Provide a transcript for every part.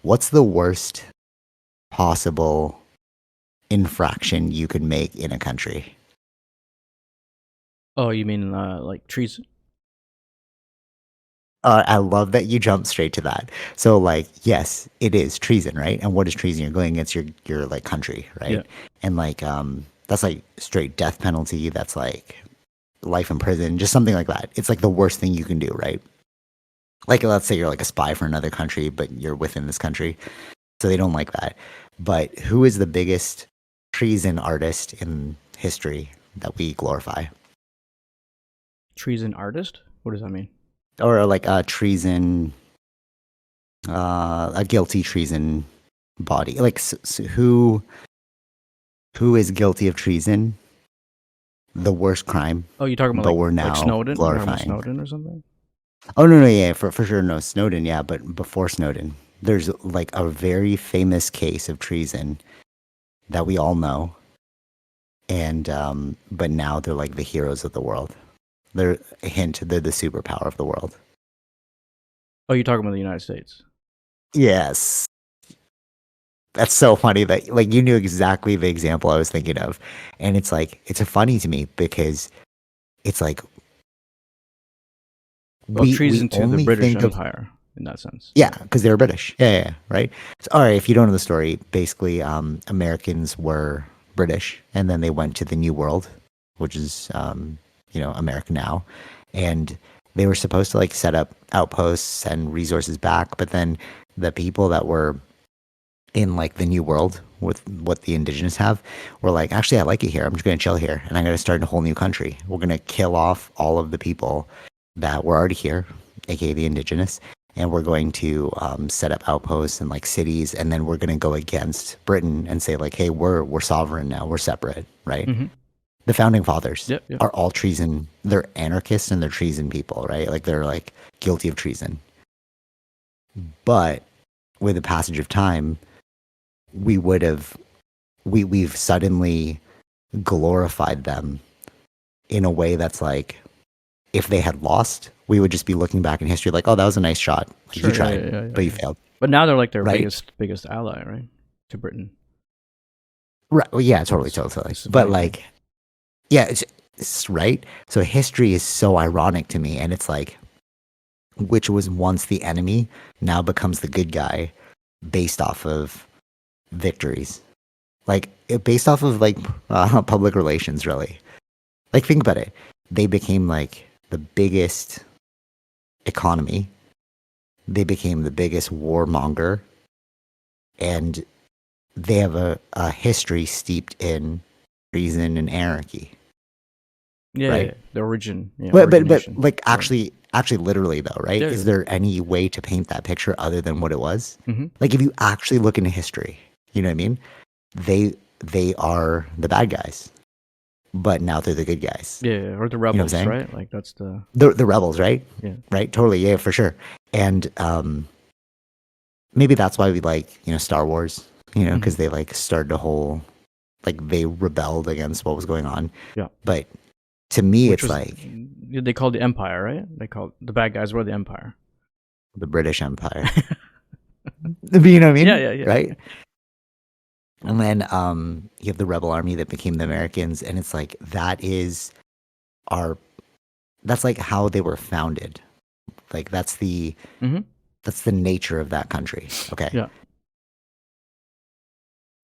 What's the worst possible infraction you could make in a country? Oh, you mean like treason? I love that you jump straight to that. So, like, yes, it is treason, right? And what is treason? You're going against your like country, Yeah. right? And like, that's like straight death penalty. That's like life in prison, just something like that. It's like the worst thing you can do, right? Like, let's say you're like a spy for another country, but you're within this country, so they don't like that. But who is the biggest treason artist in history that we glorify? Treason artist? What does that mean? Or like a treason, a guilty treason body. Like, who is guilty of treason? The worst crime, Oh, you talking about but we're like now Snowden? You talking about glorifying. Snowden or something? Oh no, no, yeah, for sure, no Snowden, yeah, but before Snowden, there's like a very famous case of treason that we all know, and but now they're like the heroes of the world. They're they're the superpower of the world. Oh, you're talking about the United States. Yes, that's so funny that like you knew exactly the example I was thinking of, and it's like it's funny to me because it's like Well, we treason to the only British think of Empire in that sense. yeah because they were British right. So, all right, if you don't know the story, basically Americans were British and then they went to the New World, which is America now, and they were supposed to like set up outposts and resources back, but then the people that were in like the New World with what the indigenous have were like, actually I like it here, I'm just going to chill here and I'm going to start a whole new country. We're going to kill off all of the people that were already here, aka the indigenous, and we're going to set up outposts and like cities, and then we're going to go against Britain and say like, hey, we're sovereign now, we're separate, right? Mm-hmm. The founding fathers Yep. Yep. are all treason. They're anarchists and they're treason people, right? Like they're like guilty of treason. But with the passage of time, we would have we've suddenly glorified them in a way that's like, if they had lost, we would just be looking back in history like, oh, that was a nice shot. Like, Sure. you tried, Yeah. but you failed. But now they're like their Right? biggest ally, right? To Britain. Right. Well, yeah, totally, It's, totally, totally. it's But amazing. like, yeah, it's right. So history is so ironic to me, and it's like, which was once the enemy now becomes the good guy based off of victories, like based off of like public relations, really. Like, think about it. They became like the biggest economy. They became the biggest warmonger, and they have a history steeped in treason and anarchy, Yeah. right? The origin. Yeah. But Origination. like Right. actually literally though, right? Yeah. Is there any way to paint that picture other than what it was? Mm-hmm. Like, if you actually look into history, you know what I mean? They are the bad guys, but now they're the good guys. Yeah. Or the You know what I'm rebels, saying? right? Like that's the. The rebels, right? Yeah. Right? Totally, yeah, for sure. And maybe that's why we like, Star Wars, because they like started a whole, like they rebelled against what was going on. Yeah. But to me, Which it's was like they called the Empire, right? They called the bad guys were the Empire. the British Empire. You know what I mean? Yeah. Right? And then you have the rebel army that became the Americans, and it's like our that's like how they were founded. Like Mm-hmm. that's the nature of that country. Okay. Yeah.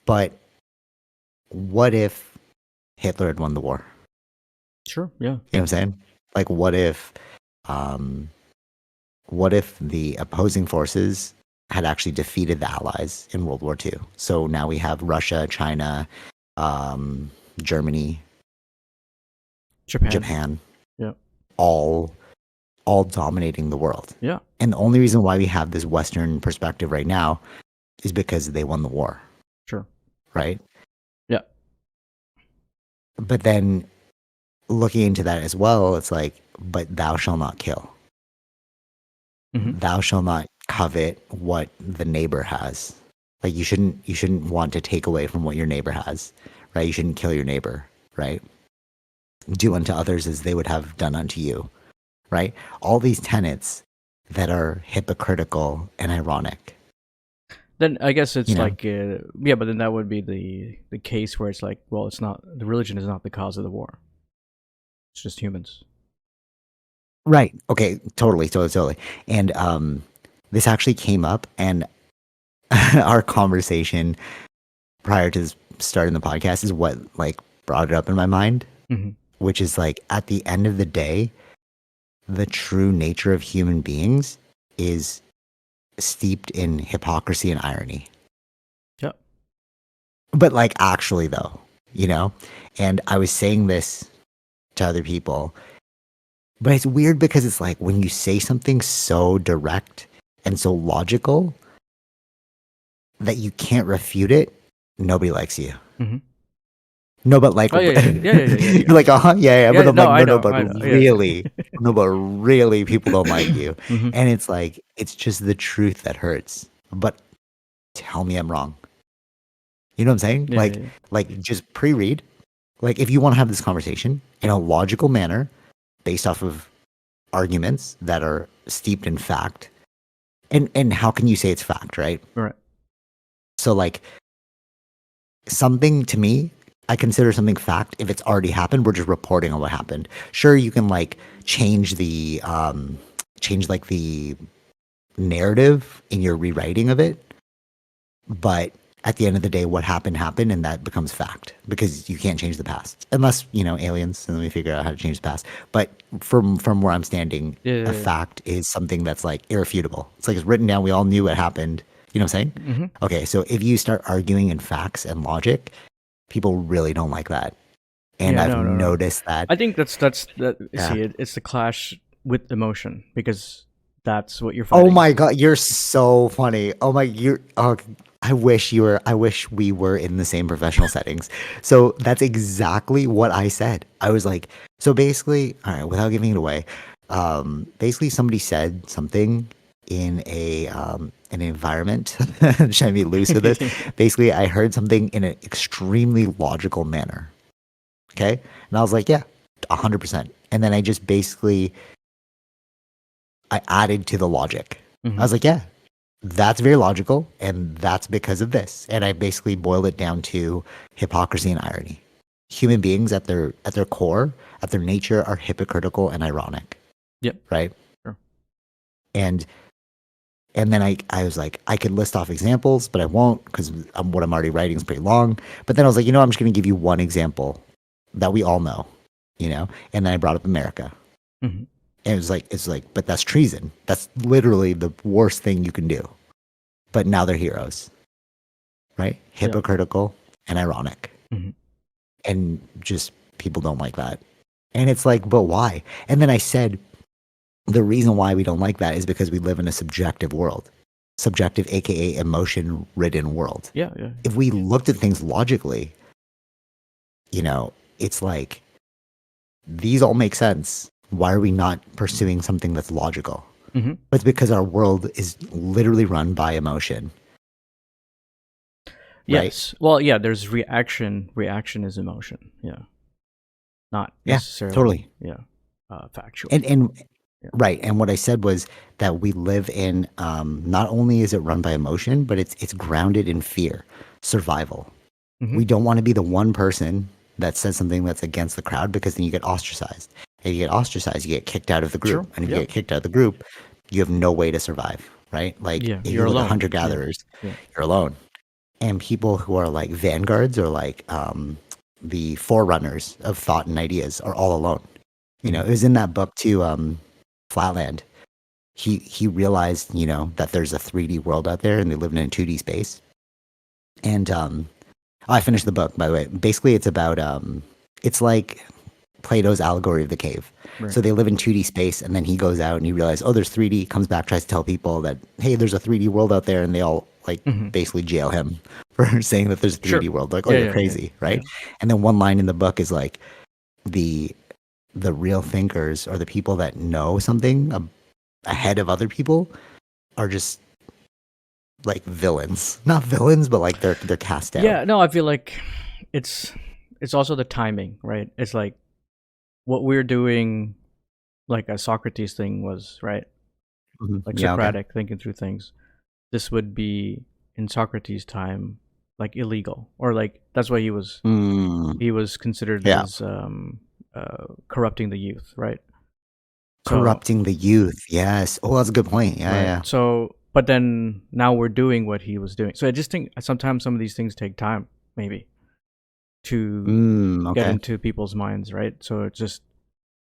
But what if Hitler had won the war? Sure. Yeah. You know what I'm saying? Like, what if the opposing forces had actually defeated the Allies in World War II? So now we have Russia, China, Germany, Japan, Yeah. all dominating the world. Yeah. And the only reason why we have this Western perspective right now is because they won the war, Sure. right? Yeah. But then looking into that as well, it's like, but thou shalt not kill. Mm-hmm. Thou shalt not covet what the neighbor has. Like, you shouldn't want to take away from what your neighbor has, right? You shouldn't kill your neighbor, right? Do unto others as they would have done unto you, right? All these tenets that are hypocritical and ironic. Then I guess You it's know, like, yeah, but then that would be the case where it's like, well, it's not the religion is not the cause of the war. It's just humans. right? Okay, totally. And this actually came up, and our conversation prior to starting the podcast is what like brought it up in my mind, Hmm. which is like at the end of the day, the true nature of human beings is steeped in hypocrisy and irony. Yeah. But like actually though, you know? And I was saying this to other people, but it's weird because it's like when you say something so direct and so logical that you can't refute it, nobody likes you. Hmm. No, but like Oh yeah, yeah, yeah, yeah, yeah, yeah, you're yeah. like, yeah, but Yeah, I'm no, like, I no, know, but I know. Yeah. really, no, but really, people don't like you, Hmm. and it's like it's just the truth that hurts. But tell me I'm wrong. You know what I'm saying? Yeah, yeah, yeah. Like just pre-read. Like if you want to have this conversation in a logical manner, based off of arguments that are steeped in fact, and how can you say it's fact, right? Right. So like something to me, I consider something fact if it's already happened. We're just reporting on what happened. Sure, you can like change like the narrative in your rewriting of it, but at the end of the day, what happened happened, and that becomes fact because you can't change the past unless aliens, and then we figure out how to change the past. But from where I'm standing, Yeah, a yeah, yeah. fact is something that's like irrefutable. It's like it's written down. We all knew what happened. You know what I'm saying? Hmm. Okay, so if you start arguing in facts and logic, people really don't like that. And Yeah, I've no, no, no. noticed that. I think that's that. Yeah. See, it's the clash with emotion because that's what you're Oh fighting. my God, you're so funny. Oh my, you're. Oh, I wish you were. I wish we were in the same professional settings. So that's exactly what I said. I was like, so basically, all right, without giving it away, basically somebody said something in a an environment. Should I be loose with this? Basically, I heard something in an extremely logical manner. Okay, and I was like, yeah, 100%. And then I just basically I added to the logic. I Hmm. was like, yeah, that's very logical, and that's because of this. And I basically boiled it down to hypocrisy and irony. Human beings at their core, at their nature, are hypocritical and ironic, Yep. right? Sure. And then I was like, I could list off examples, but I won't because what I'm already writing is pretty long. But then I was like, I'm just going to give you one example that we all know, And then I brought up America. Hmm. And it's like, but that's treason. That's literally the worst thing you can do. But now they're heroes, right? Yeah. Hypocritical and ironic. Hmm. And just people don't like that. And it's like, but why? And then I said, the reason why we don't like that is because we live in a subjective world, subjective, AKA emotion ridden world. Yeah, yeah. If we looked at things logically, it's like these all make sense. Why are we not pursuing something that's logical? Hmm. But it's because our world is literally run by emotion, right? Yes. Well, yeah. There's reaction. Reaction is emotion. Yeah. Not Yeah, necessarily. totally. Yeah. Factual. And Yeah. right. And what I said was that we live in not only is it run by emotion, but it's grounded in fear, survival. Hmm. We don't want to be the one person that says something that's against the crowd because then you get ostracized. If you get ostracized, you get kicked out of the group. True. And if you Yep. get kicked out of the group, you have no way to survive, right? Like Yeah. if You're you look at alone. hunter Yeah. gatherers, Yeah. you're alone. And people who are like vanguards or like the forerunners of thought and ideas are all alone. Hmm. It was in that book too, Flatland. He realized, that there's a 3D world out there and they live in a 2D space. And I finished the book, by the way. Basically, it's about it's like Plato's allegory of the cave. Right. So they live in 2D space, and then he goes out and he realizes, oh, there's 3D. Comes back, tries to tell people that, hey, there's a 3D world out there, and they all like Hmm. basically jail him for saying that there's a Sure. 3D world. Like, oh, Yeah. you're Yeah. Yeah. crazy, right? Yeah. And then one line in the book is like, the the real thinkers or the people that know something ahead of other people are just like villains, not villains, but like they're cast down. Yeah. No, I feel like it's it's also the timing, right? It's like what we're doing, like a Socrates thing was, right? Mhm. Like Yeah. Okay. Socratic thinking through things. This would be in Socrates' time like illegal, or like that's why Mm, he was considered yeah. as corrupting the youth, right? So Corrupting the youth. Yes. Oh, that's a good point. Yeah, right, yeah. so but then now we're doing what he was doing. So I just think sometimes some of these things take time, maybe, to get Okay. into people's minds, right? So it's just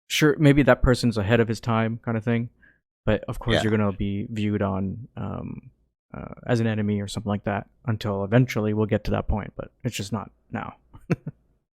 sure maybe that person's ahead of his time, kind of thing. But of course, Yeah. you're gonna be viewed on as an enemy or something like that until eventually we'll get to that point. But it's just not now.